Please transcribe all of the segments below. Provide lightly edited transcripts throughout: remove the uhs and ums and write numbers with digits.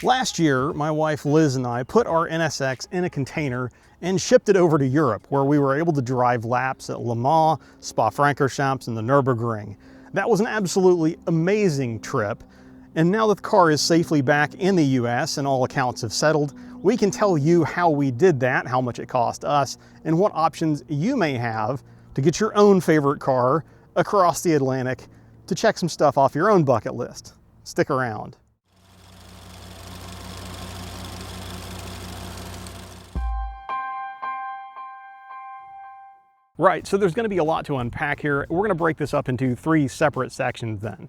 Last year, my wife Liz and I put our NSX in a container and shipped it over to Europe, where we were able to drive laps at LeMans, Spa-Francorchamps, and the Nürburgring. That was an absolutely amazing trip, and now that the car is safely back in the US and all accounts have settled, we can tell you how we did that, how much it cost us, and what options you may have to get your own favorite car across the Atlantic to check some stuff off your own bucket list. Stick around. Right, so there's going to be a lot to unpack here. We're going to break this up into 3 separate sections then.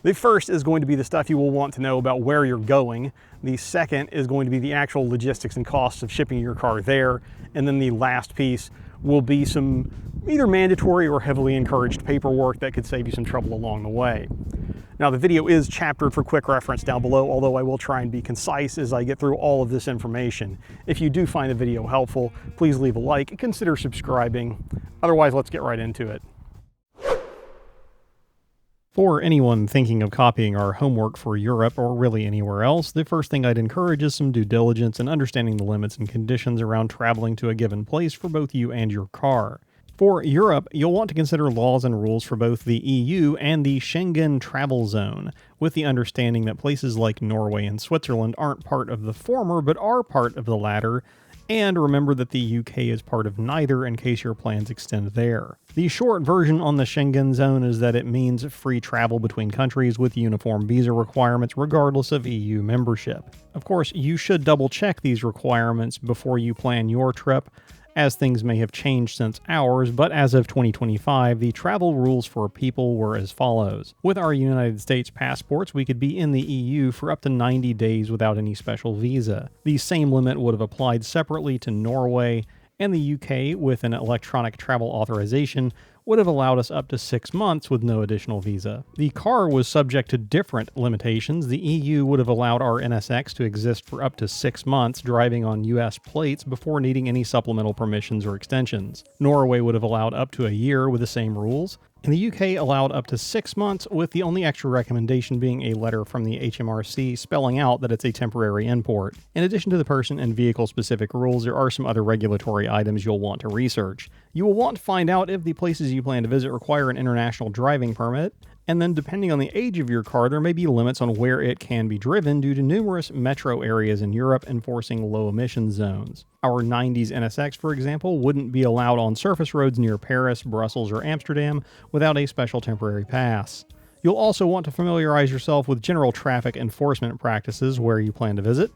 The first is going to be the stuff you will want to know about where you're going. The second is going to be the actual logistics and costs of shipping your car there. And then the last piece will be some either mandatory or heavily encouraged paperwork that could save you some trouble along the way. Now, the video is chaptered for quick reference down below, although I will try and be concise as I get through all of this information. If you do find the video helpful, please leave a like and consider subscribing. Otherwise, let's get right into it. For anyone thinking of copying our homework for Europe or really anywhere else, the first thing I'd encourage is some due diligence and understanding the limits and conditions around traveling to a given place for both you and your car. For Europe, you'll want to consider laws and rules for both the EU and the Schengen travel zone, with the understanding that places like Norway and Switzerland aren't part of the former but are part of the latter, and remember that the UK is part of neither in case your plans extend there. The short version on the Schengen zone is that it means free travel between countries with uniform visa requirements regardless of EU membership. Of course, you should double check these requirements before you plan your trip, as things may have changed since ours, but as of 2025, the travel rules for people were as follows. With our United States passports, we could be in the EU for up to 90 days without any special visa. The same limit would have applied separately to Norway, and the UK, with an electronic travel authorization, would have allowed us up to 6 months with no additional visa. The car was subject to different limitations. The EU would have allowed our NSX to exist for up to 6 months, driving on US plates before needing any supplemental permissions or extensions. Norway would have allowed up to a year with the same rules, and the UK allowed up to 6 months, with the only extra recommendation being a letter from the HMRC spelling out that it's a temporary import. In addition to the person and vehicle specific rules, there are some other regulatory items you'll want to research. You will want to find out if the places you plan to visit require an international driving permit, and then depending on the age of your car, there may be limits on where it can be driven due to numerous metro areas in Europe enforcing low emission zones. Our 90s NSX, for example, wouldn't be allowed on surface roads near Paris, Brussels, or Amsterdam without a special temporary pass. You'll also want to familiarize yourself with general traffic enforcement practices where you plan to visit,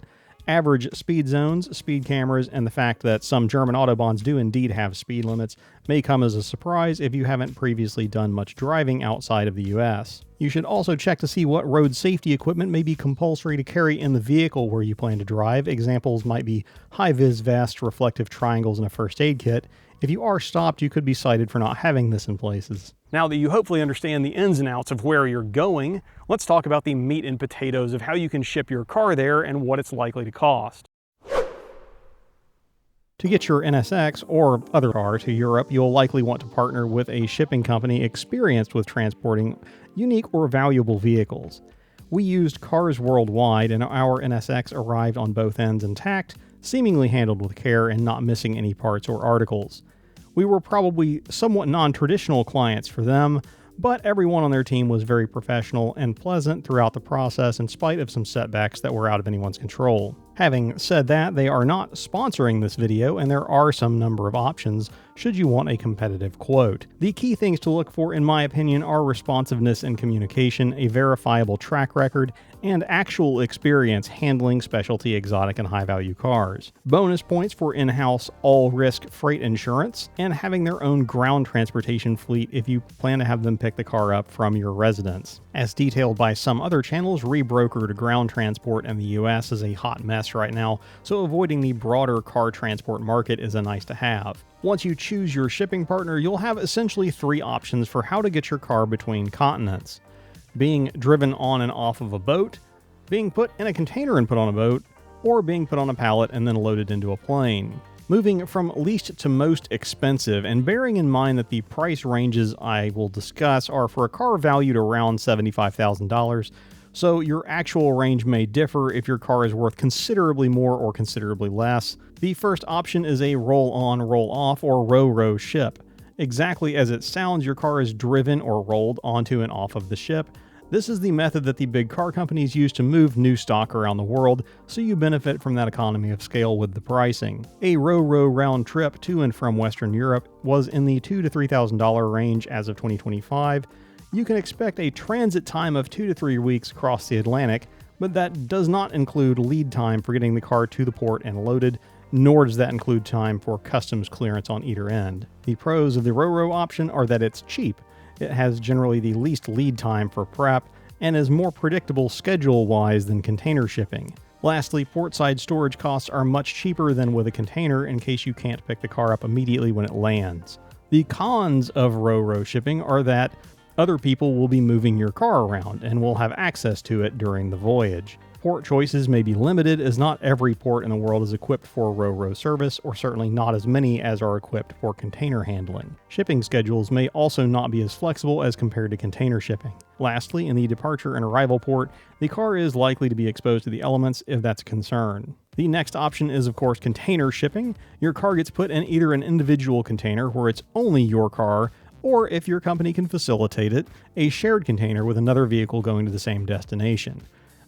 average speed zones, speed cameras, and the fact that some German autobahns do indeed have speed limits may come as a surprise if you haven't previously done much driving outside of the US. You should also check to see what road safety equipment may be compulsory to carry in the vehicle where you plan to drive. Examples might be high-vis vests, reflective triangles, and a first aid kit. If you are stopped, you could be cited for not having this in places. Now that you hopefully understand the ins and outs of where you're going, let's talk about the meat and potatoes of how you can ship your car there and what it's likely to cost. To get your NSX or other car to Europe, you'll likely want to partner with a shipping company experienced with transporting unique or valuable vehicles. We used Cars Worldwide, and our NSX arrived on both ends intact, seemingly handled with care and not missing any parts or articles. We were probably somewhat non-traditional clients for them, but everyone on their team was very professional and pleasant throughout the process in spite of some setbacks that were out of anyone's control. Having said that, they are not sponsoring this video, and there are some number of options should you want a competitive quote. The key things to look for, in my opinion, are responsiveness and communication, a verifiable track record, and actual experience handling specialty exotic and high-value cars. Bonus points for in-house all-risk freight insurance, and having their own ground transportation fleet if you plan to have them pick the car up from your residence. As detailed by some other channels, rebrokered ground transport in the US is a hot mess right now, so avoiding the broader car transport market is a nice to have. Once you choose your shipping partner, you'll have essentially 3 options for how to get your car between continents: being driven on and off of a boat, being put in a container and put on a boat, or being put on a pallet and then loaded into a plane. Moving from least to most expensive, and bearing in mind that the price ranges I will discuss are for a car valued around $75,000, so your actual range may differ if your car is worth considerably more or considerably less. The first option is a roll-on, roll-off, or RoRo ship. Exactly as it sounds, your car is driven or rolled onto and off of the ship. This is the method that the big car companies use to move new stock around the world, so you benefit from that economy of scale with the pricing. A RoRo round trip to and from Western Europe was in the $2,000 to $3,000 range as of 2025. You can expect a transit time of 2 to 3 weeks across the Atlantic, but that does not include lead time for getting the car to the port and loaded, nor does that include time for customs clearance on either end. The pros of the RoRo option are that it's cheap. It has generally the least lead time for prep, and is more predictable schedule-wise than container shipping. Lastly, portside storage costs are much cheaper than with a container in case you can't pick the car up immediately when it lands. The cons of RoRo shipping are that other people will be moving your car around and will have access to it during the voyage. Port choices may be limited, as not every port in the world is equipped for RoRo service, or certainly not as many as are equipped for container handling. Shipping schedules may also not be as flexible as compared to container shipping. Lastly, in the departure and arrival port, the car is likely to be exposed to the elements if that's a concern. The next option is, of course, container shipping. Your car gets put in either an individual container where it's only your car, or if your company can facilitate it, a shared container with another vehicle going to the same destination.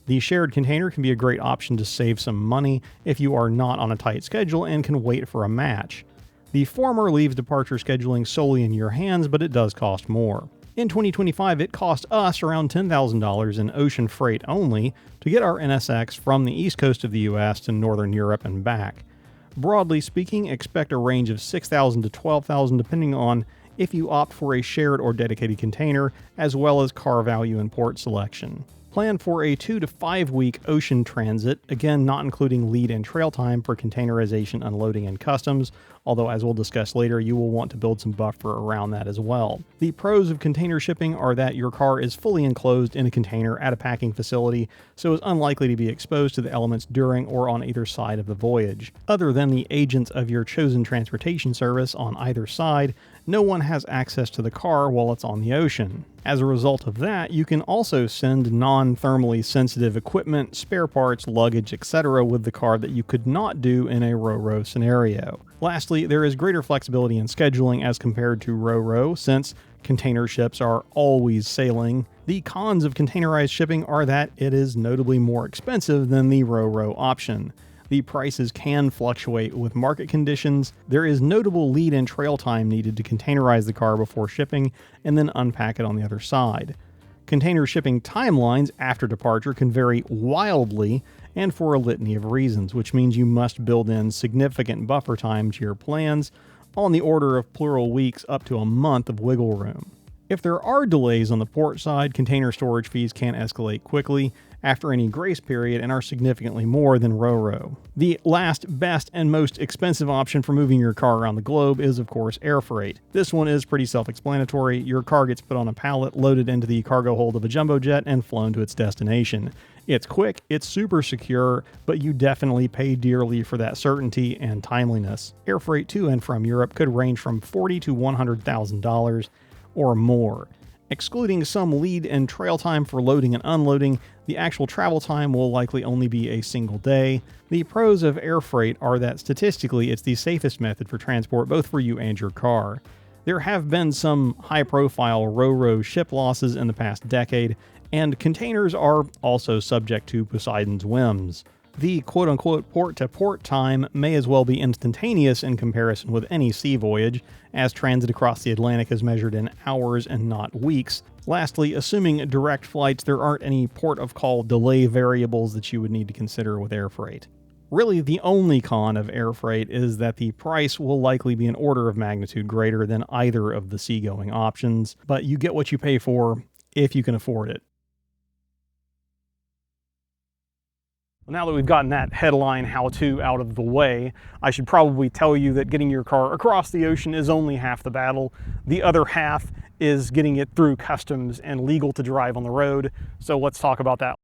The shared container can be a great option to save some money if you are not on a tight schedule and can wait for a match. The former leaves departure scheduling solely in your hands, but it does cost more. In 2025, it cost us around $10,000 in ocean freight only to get our NSX from the east coast of the US to northern Europe and back. Broadly speaking, expect a range of $6,000 to $12,000 depending on if you opt for a shared or dedicated container, as well as car value and port selection. Plan for a 2 to 5 week ocean transit, again not including lead and trail time for containerization, unloading, and customs, although as we'll discuss later, you will want to build some buffer around that as well. The pros of container shipping are that your car is fully enclosed in a container at a packing facility, so is unlikely to be exposed to the elements during or on either side of the voyage. Other than the agents of your chosen transportation service on either side, no one has access to the car while it's on the ocean. As a result of that, you can also send non-thermally sensitive equipment, spare parts, luggage, etc. with the car that you could not do in a RoRo scenario. Lastly, there is greater flexibility in scheduling as compared to RoRo, since container ships are always sailing. The cons of containerized shipping are that it is notably more expensive than the RoRo option. The prices can fluctuate with market conditions. There is notable lead and trail time needed to containerize the car before shipping and then unpack it on the other side. Container shipping timelines after departure can vary wildly and for a litany of reasons, which means you must build in significant buffer time to your plans, on the order of plural weeks up to a month of wiggle room. If there are delays on the port side, container storage fees can escalate quickly after any grace period and are significantly more than RoRo. The last, best, and most expensive option for moving your car around the globe is, of course, air freight. This one is pretty self-explanatory. Your car gets put on a pallet, loaded into the cargo hold of a jumbo jet, and flown to its destination. It's quick, it's super secure, but you definitely pay dearly for that certainty and timeliness. Air freight to and from Europe could range from $40,000 to $100,000 or more. Excluding some lead and trail time for loading and unloading, the actual travel time will likely only be a single day. The pros of air freight are that statistically it's the safest method for transport both for you and your car. There have been some high-profile RoRo ship losses in the past decade, and containers are also subject to Poseidon's whims. The quote-unquote port-to-port time may as well be instantaneous in comparison with any sea voyage, as transit across the Atlantic is measured in hours and not weeks. Lastly, assuming direct flights, there aren't any port-of-call delay variables that you would need to consider with air freight. Really, the only con of air freight is that the price will likely be an order of magnitude greater than either of the seagoing options, but you get what you pay for if you can afford it. Now that we've gotten that headline how-to out of the way, I should probably tell you that getting your car across the ocean is only half the battle. The other half is getting it through customs and legal to drive on the road, so let's talk about that.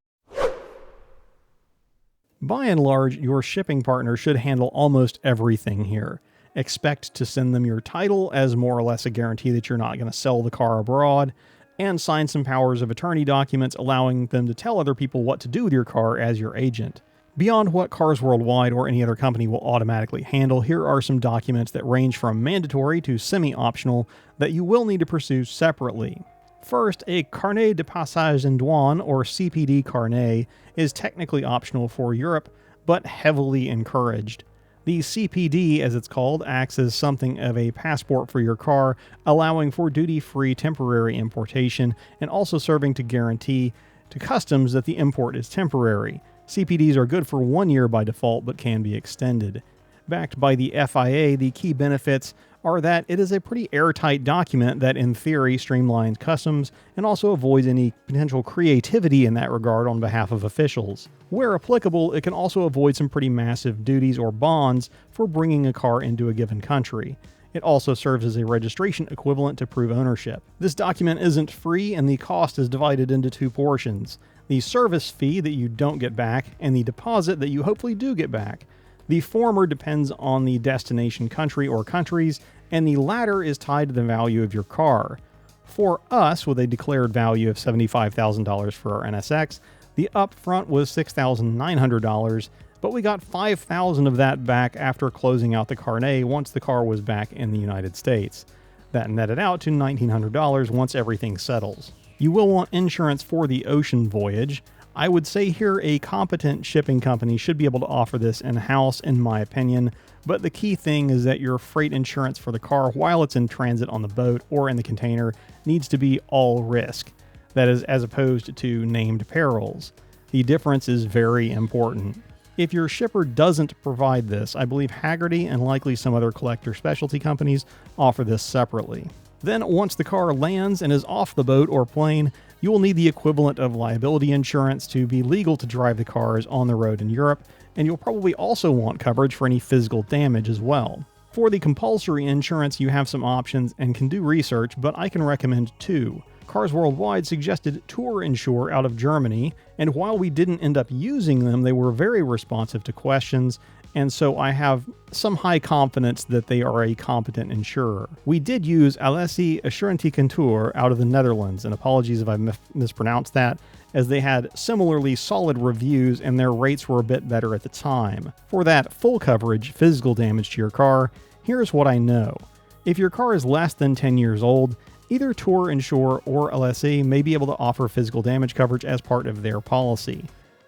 By and large, your shipping partner should handle almost everything here. Expect to send them your title as more or less a guarantee that you're not going to sell the car abroad. and sign some powers of attorney documents allowing them to tell other people what to do with your car as your agent. Beyond what Cars Worldwide or any other company will automatically handle, here are some documents that range from mandatory to semi-optional that you will need to pursue separately. First, a Carnet de Passage en Douane, or CPD Carnet, is technically optional for Europe, but heavily encouraged. The CPD, as it's called, acts as something of a passport for your car, allowing for duty-free temporary importation and also serving to guarantee to customs that the import is temporary. CPDs are good for 1 year by default, but can be extended. Backed by the FIA, the key benefits are that it is a pretty airtight document that in theory streamlines customs and also avoids any potential creativity in that regard on behalf of officials. Where applicable, it can also avoid some pretty massive duties or bonds for bringing a car into a given country. It also serves as a registration equivalent to prove ownership. This document isn't free, and the cost is divided into two portions: the service fee that you don't get back and the deposit that you hopefully do get back. The former depends on the destination country or countries, and the latter is tied to the value of your car. For us, with a declared value of $75,000 for our NSX, the upfront was $6,900, but we got $5,000 of that back after closing out the Carnet once the car was back in the United States. That netted out to $1,900 once everything settles. You will want insurance for the ocean voyage. I would say here a competent shipping company should be able to offer this in-house, in my opinion, but the key thing is that your freight insurance for the car while it's in transit on the boat or in the container needs to be all risk. That is, as opposed to named perils. The difference is very important. If your shipper doesn't provide this, I believe Hagerty and likely some other collector specialty companies offer this separately. Then once the car lands and is off the boat or plane, you will need the equivalent of liability insurance to be legal to drive the cars on the road in Europe, and you'll probably also want coverage for any physical damage as well. For the compulsory insurance, you have some options and can do research, but I can recommend two. Cars Worldwide suggested TourInsure out of Germany, and while we didn't end up using them, they were very responsive to questions, and so I have some high confidence that they are a competent insurer. We did use Alessie Hagerty Int'l out of the Netherlands, and apologies if I mispronounced that, as they had similarly solid reviews and their rates were a bit better at the time. For that full coverage, physical damage to your car, here's what I know. If your car is less than 10 years old, either TourInsure or Alessie may be able to offer physical damage coverage as part of their policy.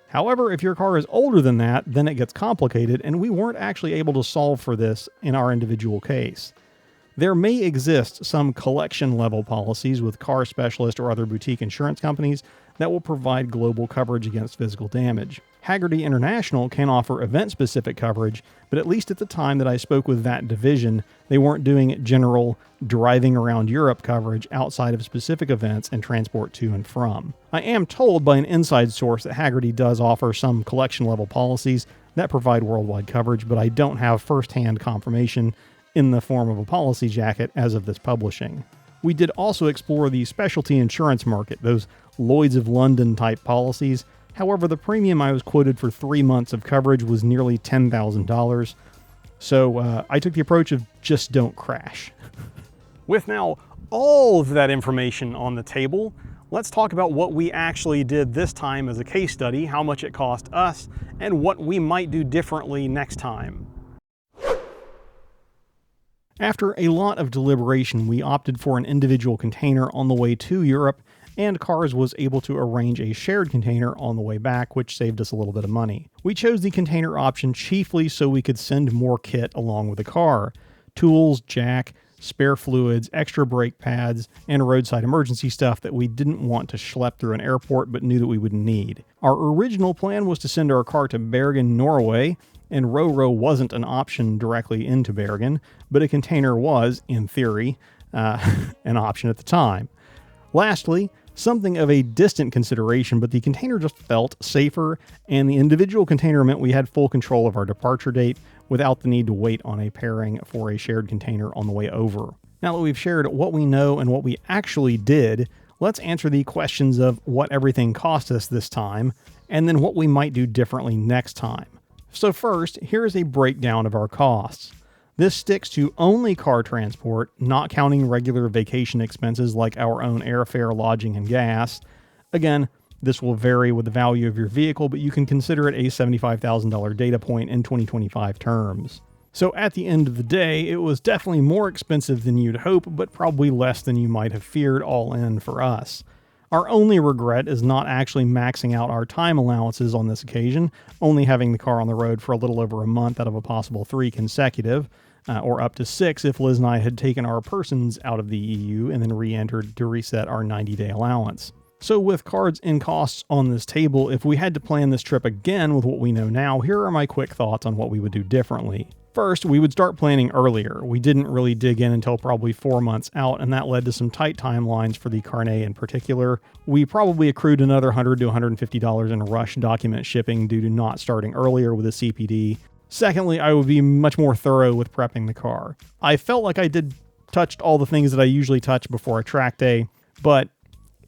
However, if your car is older than that, then it gets complicated, and we weren't actually able to solve for this in our individual case. There may exist some collection-level policies with car specialist or other boutique insurance companies that will provide global coverage against physical damage. Hagerty International can offer event-specific coverage, but at least at the time that I spoke with that division, they weren't doing general driving around Europe coverage outside of specific events and transport to and from. I am told by an inside source that Hagerty does offer some collection-level policies that provide worldwide coverage, but I don't have first-hand confirmation in the form of a policy jacket as of this publishing. We did also explore the specialty insurance market, those Lloyd's of London type policies. However, the premium I was quoted for 3 months of coverage was nearly $10,000. So I took the approach of just don't crash. With now all of that information on the table, let's talk about what we actually did this time as a case study, how much it cost us, and what we might do differently next time. After a lot of deliberation, we opted for an individual container on the way to Europe, and Cars was able to arrange a shared container on the way back, which saved us a little bit of money. We chose the container option chiefly so we could send more kit along with the car: tools, jack, spare fluids, extra brake pads, and roadside emergency stuff that we didn't want to schlep through an airport but knew that we would need. Our original plan was to send our car to Bergen, Norway, and RoRo wasn't an option directly into Bergen, but a container was, in theory, an option at the time. Lastly, something of a distant consideration, but the container just felt safer, and the individual container meant we had full control of our departure date without the need to wait on a pairing for a shared container on the way over. Now that we've shared what we know and what we actually did, let's answer the questions of what everything cost us this time, and then what we might do differently next time. So first, here is a breakdown of our costs. This sticks to only car transport, not counting regular vacation expenses like our own airfare, lodging, and gas. Again, this will vary with the value of your vehicle, but you can consider it a $75,000 data point in 2025 terms. So at the end of the day, it was definitely more expensive than you'd hope, but probably less than you might have feared all in for us. Our only regret is not actually maxing out our time allowances on this occasion, only having the car on the road for a little over a month out of a possible 3 consecutive, or up to 6 if Liz and I had taken our persons out of the EU and then re-entered to reset our 90-day allowance. So with cards and costs on this table, if we had to plan this trip again with what we know now, here are my quick thoughts on what we would do differently. First, we would start planning earlier. We didn't really dig in until probably 4 months out, and that led to some tight timelines for the Carnet in particular. We probably accrued another $100 to $150 in rush document shipping due to not starting earlier with a CPD. Secondly, I would be much more thorough with prepping the car. I felt like I touched all the things that I usually touch before a track day, but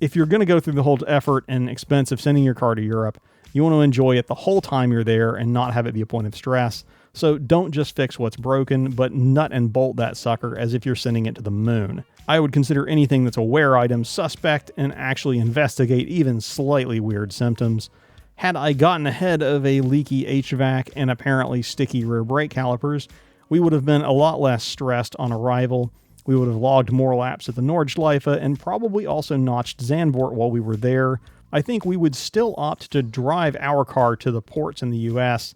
if you're going to go through the whole effort and expense of sending your car to Europe, you want to enjoy it the whole time you're there and not have it be a point of stress. So don't just fix what's broken, but nut and bolt that sucker as if you're sending it to the moon. I would consider anything that's a wear item suspect and actually investigate even slightly weird symptoms. Had I gotten ahead of a leaky HVAC and apparently sticky rear brake calipers, we would have been a lot less stressed on arrival. We would have logged more laps at the Nordschleife and probably also notched Zandvoort while we were there. I think we would still opt to drive our car to the ports in the US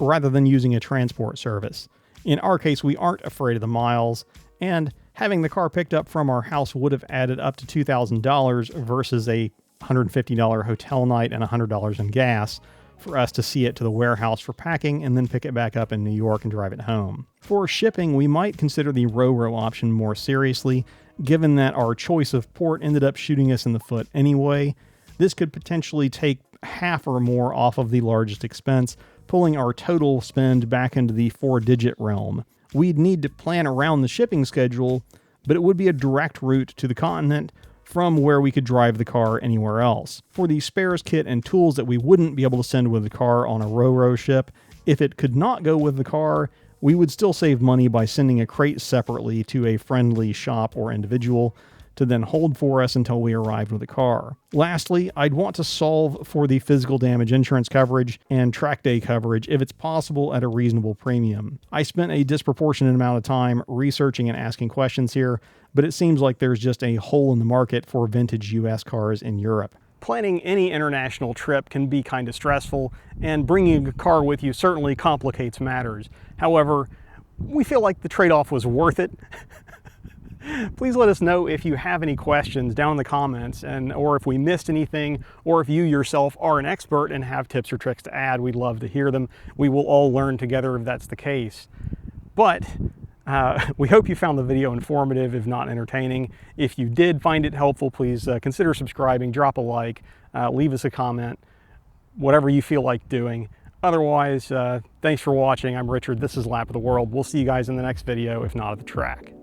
rather than using a transport service. In our case, we aren't afraid of the miles, and having the car picked up from our house would have added up to $2,000 versus a $150 hotel night and $100 in gas for us to see it to the warehouse for packing and then pick it back up in New York and drive it home. For shipping, we might consider the RoRo option more seriously, given that our choice of port ended up shooting us in the foot anyway. This could potentially take half or more off of the largest expense, pulling our total spend back into the 4-digit realm. We'd need to plan around the shipping schedule, but it would be a direct route to the continent from where we could drive the car anywhere else. For the spares kit and tools that we wouldn't be able to send with the car on a RoRo ship, if it could not go with the car, we would still save money by sending a crate separately to a friendly shop or individual to then hold for us until we arrived with the car. Lastly, I'd want to solve for the physical damage insurance coverage and track day coverage if it's possible at a reasonable premium. I spent a disproportionate amount of time researching and asking questions here, but it seems like there's just a hole in the market for vintage US cars in Europe. Planning any international trip can be kind of stressful, and bringing a car with you certainly complicates matters. However, we feel like the trade-off was worth it. Please let us know if you have any questions down in the comments, or if we missed anything, or if you yourself are an expert and have tips or tricks to add. We'd love to hear them. We will all learn together if that's the case. But we hope you found the video informative, if not entertaining. If you did find it helpful, please consider subscribing, drop a like, leave us a comment, whatever you feel like doing. Otherwise, thanks for watching. I'm Richard. This is Lap of the World. We'll see you guys in the next video, if not at the track.